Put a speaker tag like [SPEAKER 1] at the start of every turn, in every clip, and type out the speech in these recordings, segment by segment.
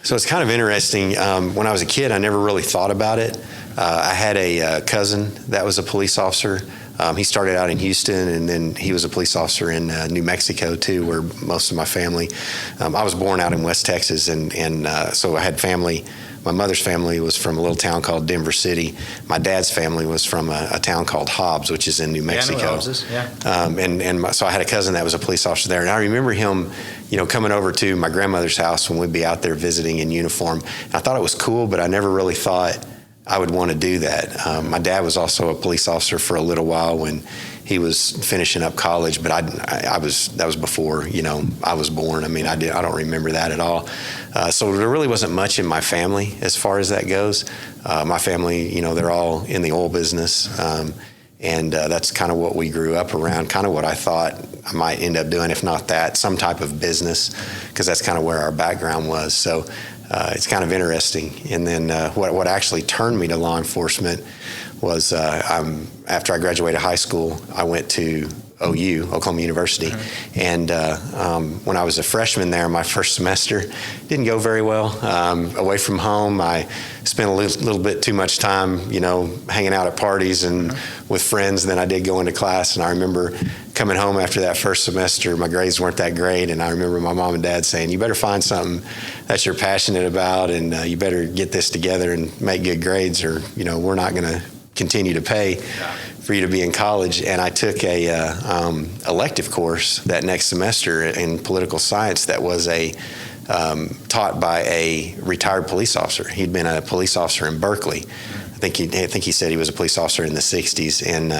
[SPEAKER 1] So it's kind of interesting. When I was a kid, I never really thought about it. I had a cousin that was a police officer. He started out in Houston, and then he was a police officer in New Mexico too, where most of my family. I was born out in West Texas, and so I had family. My mother's family was from a little town called Denver City. My dad's family was from a town called Hobbs, which is in New Mexico.
[SPEAKER 2] Yeah, I know Hobbs is, yeah.
[SPEAKER 1] So I had a cousin that was a police officer there, and I remember him, coming over to my grandmother's house when we'd be out there visiting in uniform. And I thought it was cool, but I never really thought I would want to do that. My dad was also a police officer for a little while when he was finishing up college, but that was before I was born. I mean, I don't remember that at all. So there really wasn't much in my family as far as that goes. My family, they're all in the oil business, and that's kind of what we grew up around. Kind of what I thought I might end up doing, if not that, some type of business, because that's kind of where our background was. So. It's kind of interesting. And then what actually turned me to law enforcement was after I graduated high school, I went to OU, Oklahoma University. Mm-hmm. And when I was a freshman there, my first semester didn't go very well. Away from home, I spent a little bit too much time, hanging out at parties and with friends than I did going to class. And I remember coming home after that first semester, my grades weren't that great. And I remember my mom and dad saying, you better find something that you're passionate about, and you better get this together and make good grades, or, we're not going to continue to pay for you to be in college. And I took a elective course that next semester in political science that was taught by a retired police officer. He'd been a police officer in Berkeley. I think he said he was a police officer in the 60s. And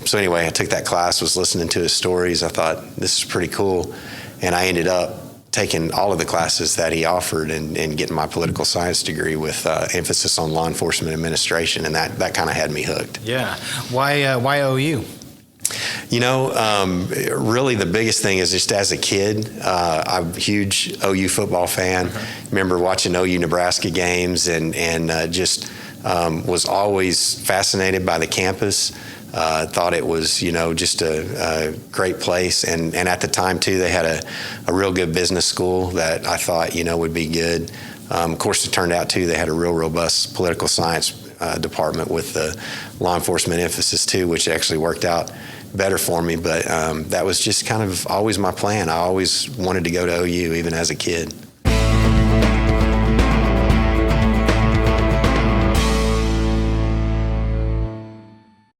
[SPEAKER 1] so anyway, I took that class, was listening to his stories. I thought, this is pretty cool. And I ended up taking all of the classes that he offered and getting my political science degree with emphasis on law enforcement administration. And that kind of had me hooked.
[SPEAKER 2] Yeah. Why OU?
[SPEAKER 1] Really the biggest thing is just as a kid, I'm a huge OU football fan. Remember watching OU Nebraska games and just was always fascinated by the campus. Thought it was, just a great place. And at the time, too, they had a real good business school that I thought, would be good. Of course, it turned out, too, they had a real robust political science department with the law enforcement emphasis, too, which actually worked out better for me. But that was just kind of always my plan. I always wanted to go to OU, even as a kid.